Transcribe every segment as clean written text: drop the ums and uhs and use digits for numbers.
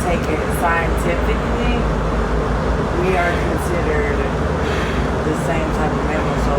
take it scientifically, we are considered the same type of mammal. So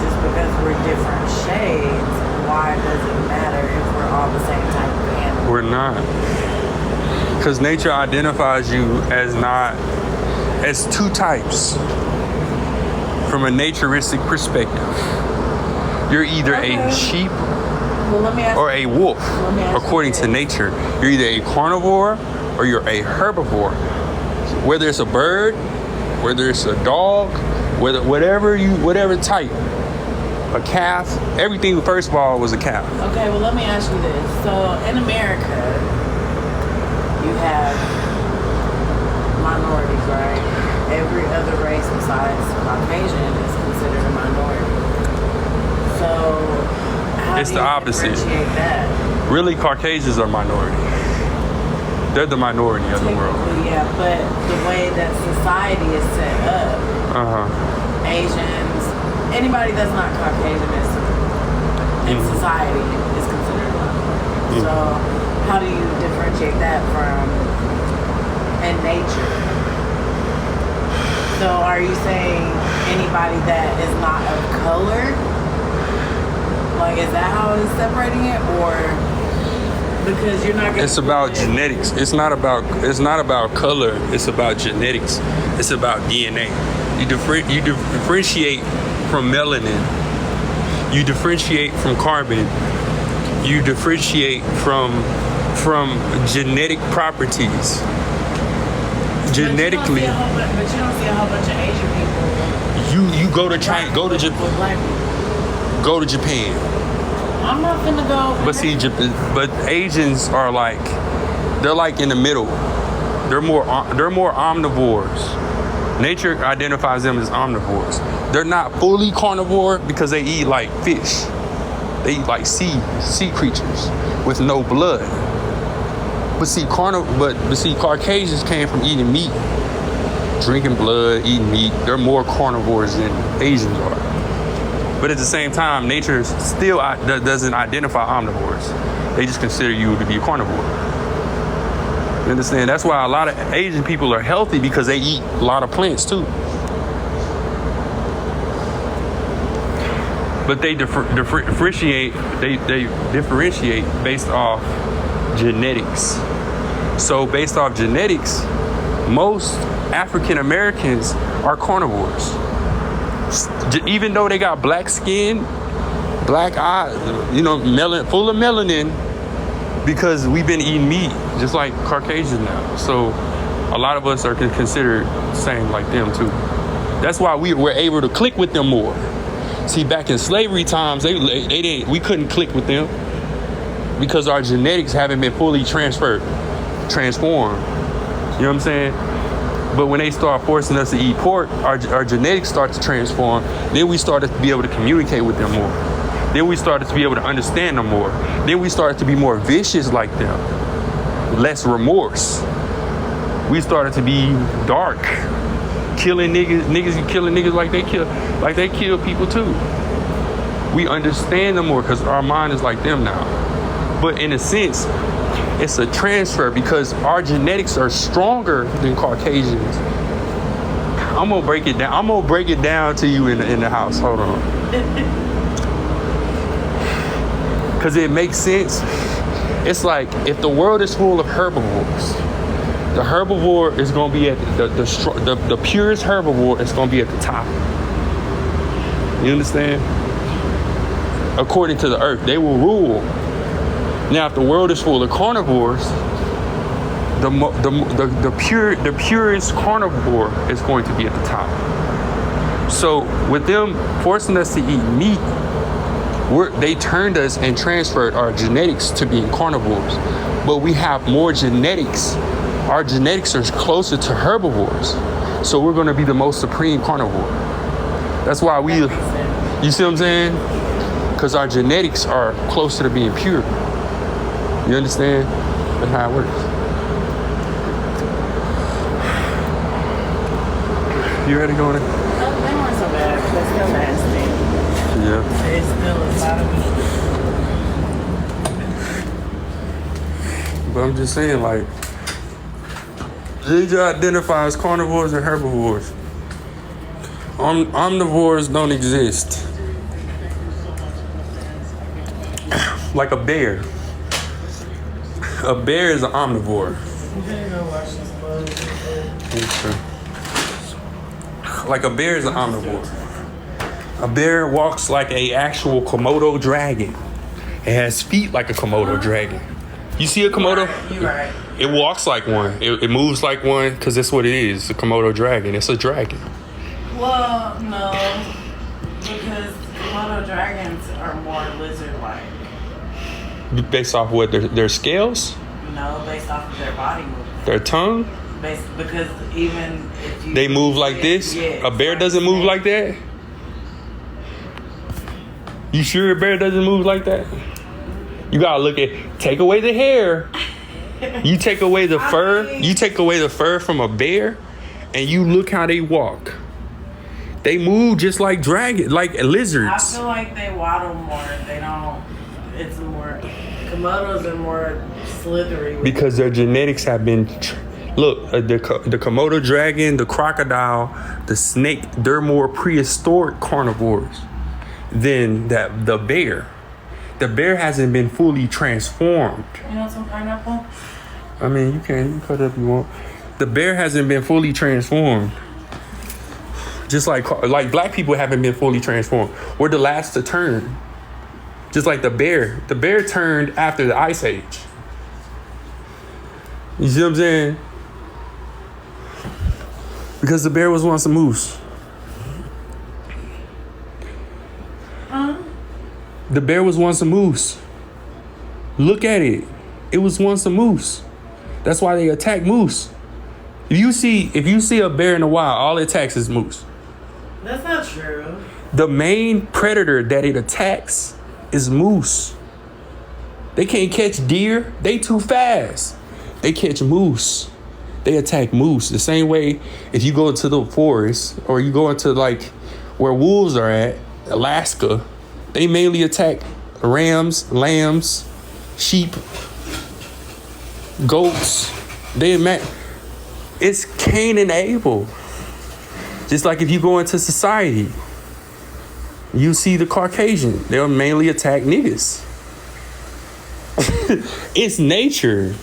just because we're different shades, why does it matter if we're all the same type of animal? We're not. Because nature identifies you as two types from a naturistic perspective. You're either a sheep or a wolf. According to nature, you're either a carnivore or you're a herbivore. Whether it's a bird, whether it's a dog, whatever type, a calf, everything first of all was a calf. Okay, well let me ask you this. So in America, you have minorities, right? Every other race besides Caucasian is considered a minority. So how It's do the you opposite. differentiate that? Really, Caucasians are minority. They're the minority of the world. Yeah, but the way that society is set up, Asians, anybody that's not Caucasian in society is considered a minority. So how do you differentiate that from in nature? So are you saying anybody that is not of color? Like, is that how it's separating it? Or because you're not getting... It's about genetics. It's not about color. It's about genetics. It's about DNA. You differentiate from melanin. You differentiate from carbon. You differentiate from genetic properties. Genetically. But you don't see a whole bunch of Asian people. You go to China, go to Japan. I'm not finna go. But Asians are they're like in the middle. They're more omnivores. Nature identifies them as omnivores. They're not fully carnivore because they eat like fish. They eat like sea creatures with no blood. But see, Caucasians came from eating meat, drinking blood, eating meat. They're more carnivores than Asians are. But at the same time, nature still doesn't identify omnivores. They just consider you to be a carnivore. You understand? That's why a lot of Asian people are healthy, because they eat a lot of plants too. But they differentiate based off genetics. So based off genetics, most African Americans are carnivores. Even though they got black skin, black eyes, full of melanin, because we've been eating meat, just like Caucasians now. So a lot of us are considered the same like them too. That's why we were able to click with them more. See, back in slavery times, we couldn't click with them because our genetics haven't been fully transformed. You know what I'm saying? But when they start forcing us to eat pork, our genetics start to transform. Then we started to be able to communicate with them more. Then we started to be able to understand them more. Then we started to be more vicious like them. Less remorse. We started to be dark. Killing niggas like they kill people too. We understand them more because our mind is like them now. But in a sense, it's a transfer because our genetics are stronger than Caucasians. I'm gonna break it down. I'm gonna break it down to you in the house. Hold on. Because it makes sense. It's like if the world is full of herbivores, the herbivore is gonna be at the purest herbivore is gonna be at the top. You understand? According to the earth, they will rule. Now, if the world is full of carnivores, the purest carnivore is going to be at the top. So, with them forcing us to eat meat, they turned us and transferred our genetics to being carnivores. But we have more genetics. Our genetics are closer to herbivores. So we're going to be the most supreme carnivore. That's why you see what I'm saying? Because our genetics are closer to being pure. You understand? That's how it works. You ready to go in? They weren't so bad. They're still nasty. Yeah. It's still a lot of meat. But I'm just saying, Did you identify as carnivores and herbivores? Omnivores don't exist. Like a bear. A bear is an omnivore. Like a bear is an omnivore. A bear walks like a actual Komodo dragon. It has feet like a Komodo dragon. You see a Komodo? You're right. It walks like one. It moves like one because that's what it is. A Komodo dragon. It's a dragon. Well, no. Because Komodo dragons are more lizard-like. Based off what? Their scales? No, based off of their body movement. Their tongue? Because even if you... They move like this? Yeah, A bear doesn't move like that? You sure a bear doesn't move like that? You gotta look at... Take away the hair. You take away the fur. You take away the fur from a bear, and you look how they walk. They move just like like lizards. I feel like they waddle more. They don't... It's more... Komodos are more slithery. Because their genetics have been... Look, the Komodo dragon, the crocodile, the snake, they're more prehistoric carnivores than the bear. The bear hasn't been fully transformed. You want some pineapple? I mean, you can cut it if you want. The bear hasn't been fully transformed. Just like black people haven't been fully transformed. We're the last to turn. Just like the bear. The bear turned after the Ice Age. You see what I'm saying? Because the bear was once a moose. The bear was once a moose. Look at it. It was once a moose. That's why they attack moose. If you see a bear in the wild, all it attacks is moose. That's not true. The main predator that it attacks is moose. They can't catch deer. They too fast. They catch moose. They attack moose. The same way if you go into the forest or you go into like where wolves are at, Alaska, they mainly attack rams, lambs, sheep, goats. It's Cain and Abel. Just like if you go into society, you see the Caucasian, they'll mainly attack niggas. It's nature.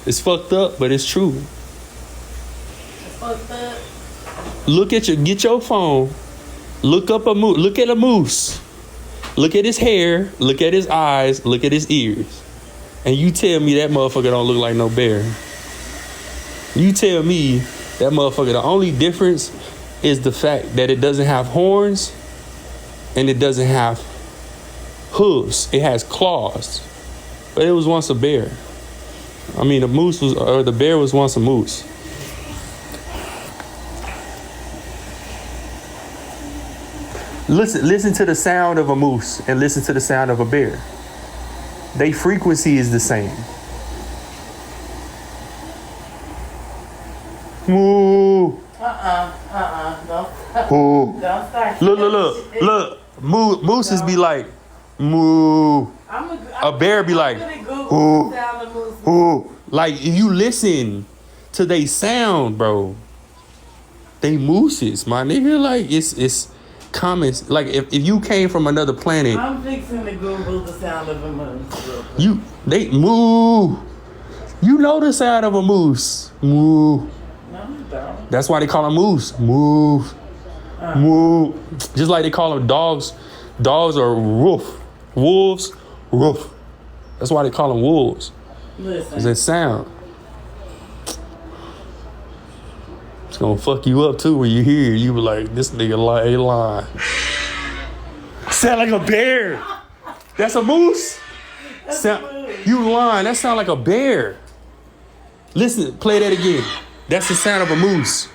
It's fucked up, but it's true. It's fucked up. Get your phone. Look up a moose. Look at a moose. Look at his hair. Look at his eyes. Look at his ears. And you tell me that motherfucker don't look like no bear. You tell me that motherfucker, the only difference is the fact that it doesn't have horns and it doesn't have hooves. It has claws. But it was once a bear. I mean, the bear was once a moose. Listen to the sound of a moose and listen to the sound of a bear. Their frequency is the same. Moo. Don't start. Look. Mooses be like, moo. A bear be like, ooh, ooh. Like, if you listen to they sound, bro, they mooses, my nigga. Like, it's common. Like, if you came from another planet. I'm fixing to Google the sound of a moose. They moo. You know the sound of a moose. Moo. No, you don't. That's why they call them moose. Moo. Moo. Just like they call them dogs. Dogs are roof. Wolves, roof. That's why they call them wolves. Listen. It's that sound. It's gonna fuck you up too when you hear it. You be like, this nigga lying. Sound like a bear. That's a moose? You lying. That sound like a bear. Listen, play that again. That's the sound of a moose.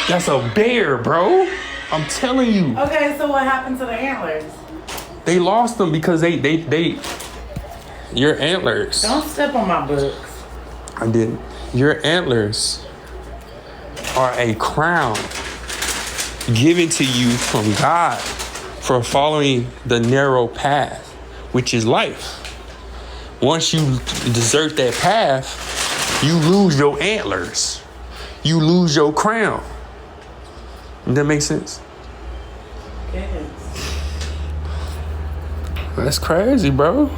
That's a bear, bro. I'm telling you. Okay, so what happened to the antlers? They lost them because your antlers. Don't step on my books. I didn't. Your antlers are a crown given to you from God for following the narrow path, which is life. Once you desert that path, You lose your antlers. You lose your crown. Does that make sense? Yes. That's crazy, bro.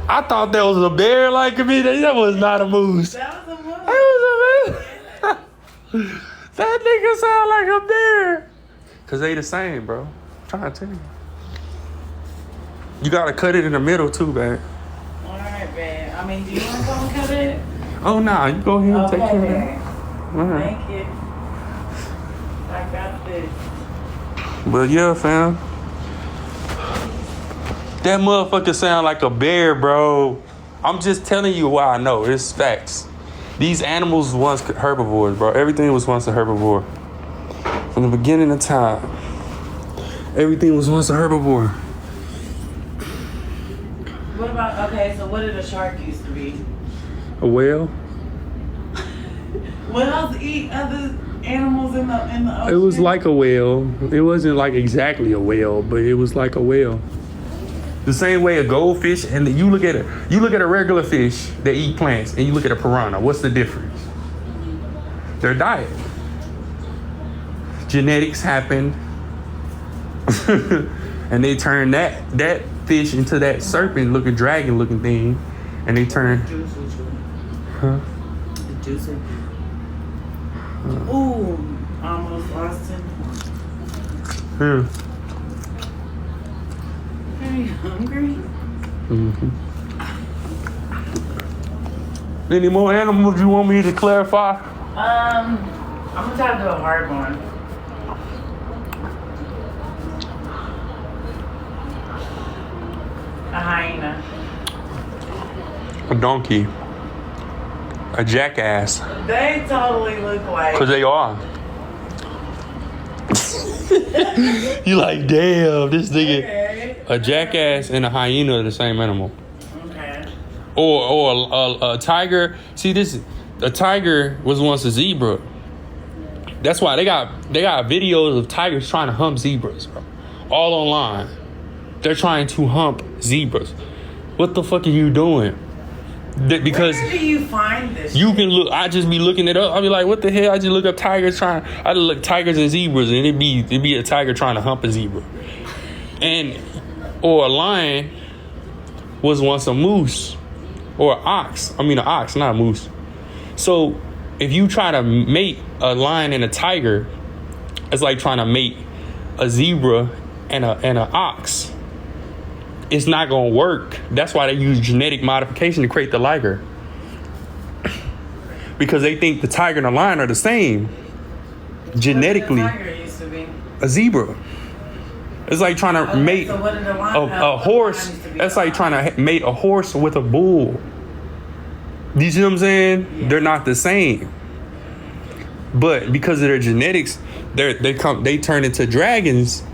I thought that was a bear like me. That was not a moose. That was a moose. That was a moose. That nigga sound like a bear. Cause they the same, bro. I'm trying to tell you. You gotta cut it in the middle too, man. Alright, babe. I mean, do you want to come cut it? Oh nah, you go ahead and take care of babe. that. All right. Thank you. I got this. But yeah, fam. That motherfucker sound like a bear, bro. I'm just telling you why I know. It's facts. These animals once herbivores, bro. Everything was once a herbivore. From the beginning of time. Everything was once a herbivore. What about, okay, so what did a shark used to be? A whale? What else eat other animals in the ocean? It was like a whale. It wasn't like exactly a whale, but it was like a whale. The same way a goldfish, and you look at a regular fish that eat plants, and you look at a piranha. What's the difference? Their diet. Genetics happened, and they turned that fish into that serpent-looking, dragon-looking thing, and they turned. Huh? The juice. Ooh, almost lost it. Yeah. Are you hungry? Mm-hmm. Any more animals you want me to clarify? I'm gonna try to do a hard one. A hyena. A donkey. A jackass. They totally look like. Cause they are. You like, damn, this nigga. Okay. A jackass and a hyena are the same animal. Okay. Or a tiger. See, a tiger was once a zebra. That's why they got videos of tigers trying to hump zebras, bro. All online. They're trying to hump zebras. What the fuck are you doing? Because where do you find this? You can look. I just be looking it up. I'll be like, what the hell? I just look up tigers I just look tigers and zebras, and it'd be a tiger trying to hump a zebra. Or a lion was once a moose, or an ox. I mean, an ox, not a moose. So if you try to mate a lion and a tiger, it's like trying to mate a zebra and an ox. It's not gonna work. That's why they use genetic modification to create the liger. Because they think the tiger and the lion are the same. Genetically. What did the tiger used to be? A zebra. It's like trying to mate so what did the lion a horse. That's like trying to mate a horse with a bull. You see what I'm saying? Yeah. They're not the same. But because of their genetics, they turn into dragons.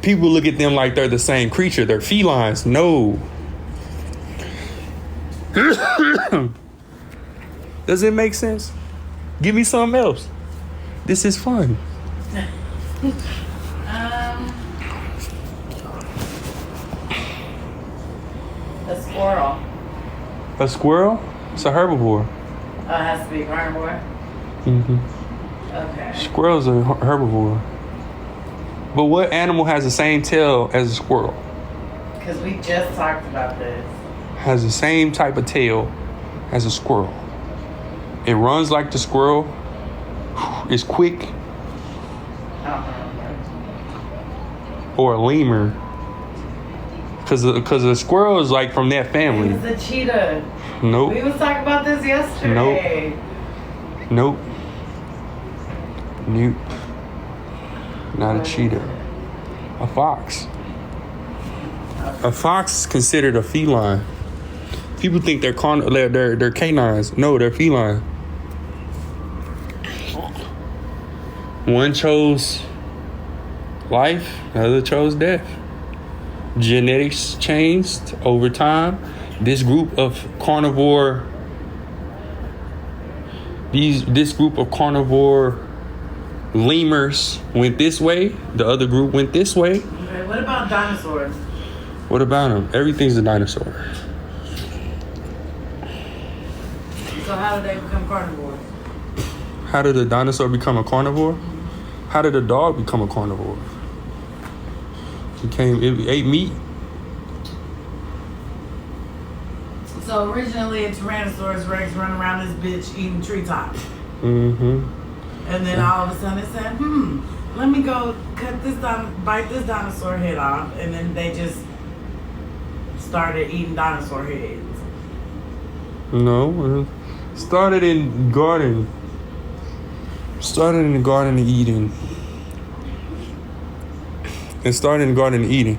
People look at them like they're the same creature. They're felines. No. Does it make sense? Give me something else. This is fun. A squirrel. A squirrel? It's a herbivore. Oh, it has to be a carnivore? Mm-hmm. Okay. Squirrel's a herbivore. But what animal has the same tail as a squirrel? Because we just talked about this. Has the same type of tail as a squirrel. It runs like the squirrel. It's quick. Or a lemur. Because a squirrel is like from that family. It's a cheetah. Nope. We was talking about this yesterday. Nope. Not a cheetah. A fox. A fox is considered a feline. People think they're canines. No, they're feline. One chose life, the other chose death. Genetics changed over time. This group of carnivore lemurs went this way. The other group went this way. Okay, what about dinosaurs? What about them? Everything's a dinosaur. So So how did they become carnivores? How did a dinosaur become a carnivore? How did a dog become a carnivore? It ate meat. So originally a Tyrannosaurus Rex running around this bitch eating treetops. Mm-hmm. And then all of a sudden it said, let me go bite this dinosaur head off. And then they just started eating dinosaur heads. No, started in garden. Started in the Garden of Eden. And started in the Garden of Eden.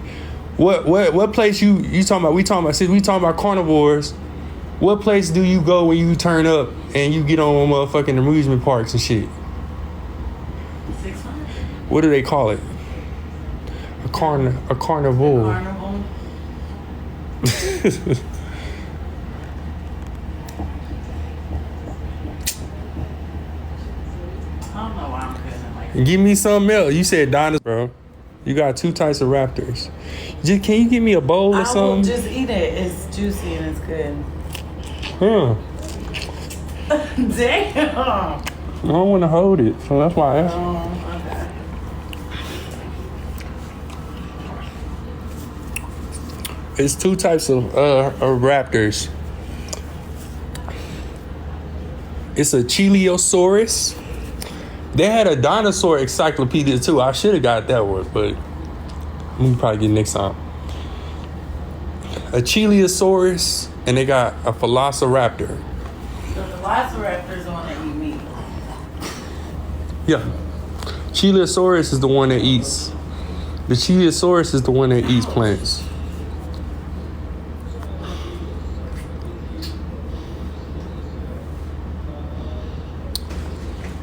What place you talking about? Since we talking about carnivores, what place do you go when you turn up and you get on motherfucking amusement parks and shit? 6 Flags. What do they call it? A carnivore. Carnival. I don't know why I'm feeling like that. Give me something else. You said dinosaur, bro. You got 2 types of raptors. Can you give me a bowl or something? I will just eat it. It's juicy and it's good. Huh. Damn. I don't want to hold it, so that's why I asked. Okay. It's 2 types of raptors. It's a Chiliosaurus. They had a dinosaur encyclopedia too. I should have got that one, but we probably get next time. A Chiliosaurus, and they got a Velociraptor. So the Velociraptor is the one that eat meat. Yeah. Chiliosaurus is the one that eats. The Chiliosaurus is the one that eats plants.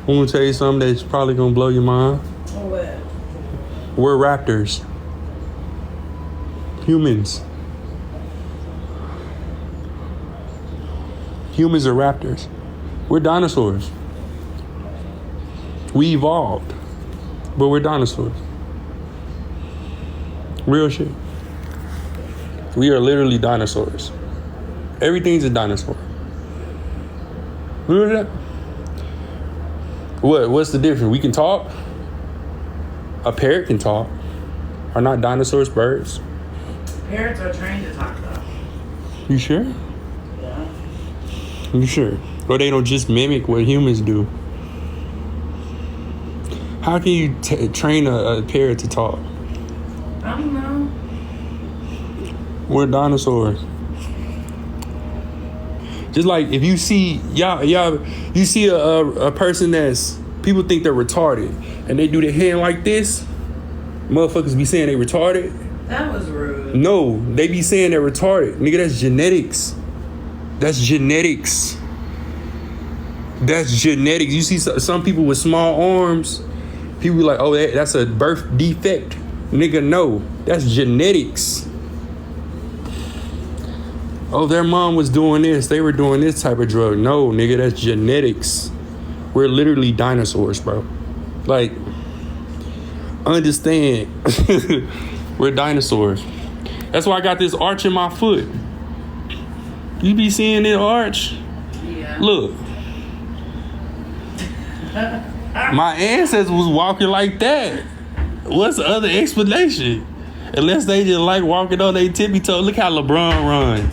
I'm gonna tell you something that's probably gonna blow your mind. What? We're raptors. Humans. Humans are raptors. We're dinosaurs. We evolved, but we're dinosaurs. Real shit. We are literally dinosaurs. Everything's a dinosaur. Remember that? What's the difference? We can talk. A parrot can talk. Are not dinosaurs birds? Parrots are trained to talk though. You sure? Yeah. You sure? Or they don't just mimic what humans do? How can you train a parrot to talk? I don't know. We're dinosaurs. Just like if you see you see a person that's people think they're retarded and they do their hand like this, motherfuckers be saying they retarded. That was rude. No, they be saying they're retarded. Nigga, that's genetics. That's genetics. That's genetics. You see some people with small arms, people be like, oh, that's a birth defect. Nigga, no, that's genetics. Oh, their mom was doing this. They were doing this type of drug. No, nigga, that's genetics. We're literally dinosaurs, bro. Like, understand. We're dinosaurs. That's why I got this arch in my foot. You be seeing this arch? Yeah. Look. My ancestors was walking like that. What's the other explanation? Unless they just like walking on their tippy toes. Look how LeBron run.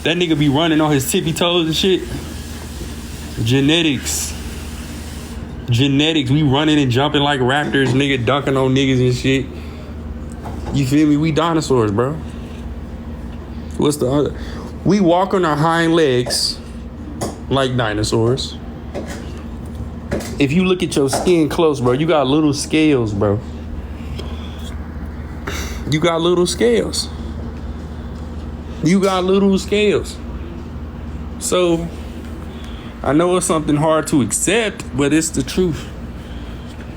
That nigga be running on his tippy toes and shit. Genetics. We running and jumping like raptors, nigga dunking on niggas and shit. You feel me? We dinosaurs, bro. What's the other? We walk on our hind legs like dinosaurs. If you look at your skin close, bro, you got little scales, bro. You got little scales. So, I know it's something hard to accept, but it's the truth.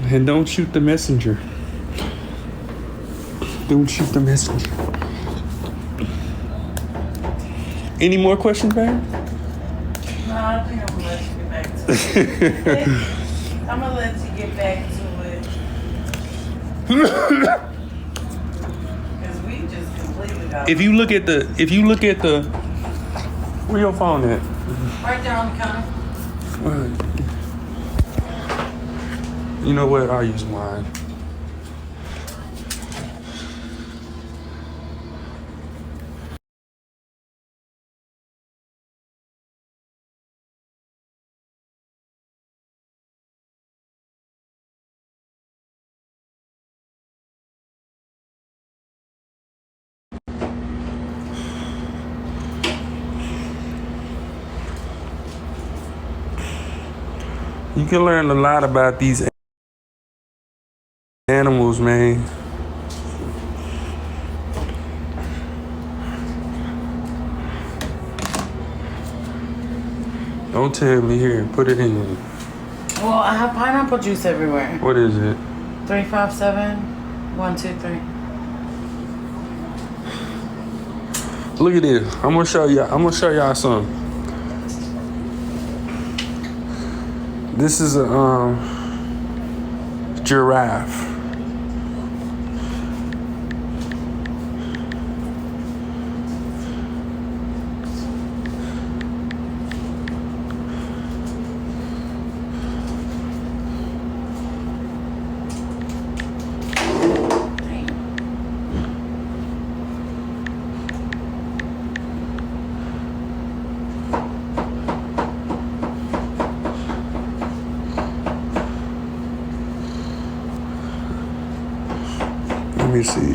And don't shoot the messenger. Don't shoot the messenger. Any more questions, man? No, I think I'm gonna let you get back to it. I'm gonna let you get back to it. Because we just completely got If you look at the, where your phone at? Right there on the counter. You know what? I'll use mine. You can learn a lot about these animals, man. Don't tell me here. Put it in. Well, I have pineapple juice everywhere. What is it? 357-123. Look at this. I'm gonna show y'all something. This is a giraffe. Let me see.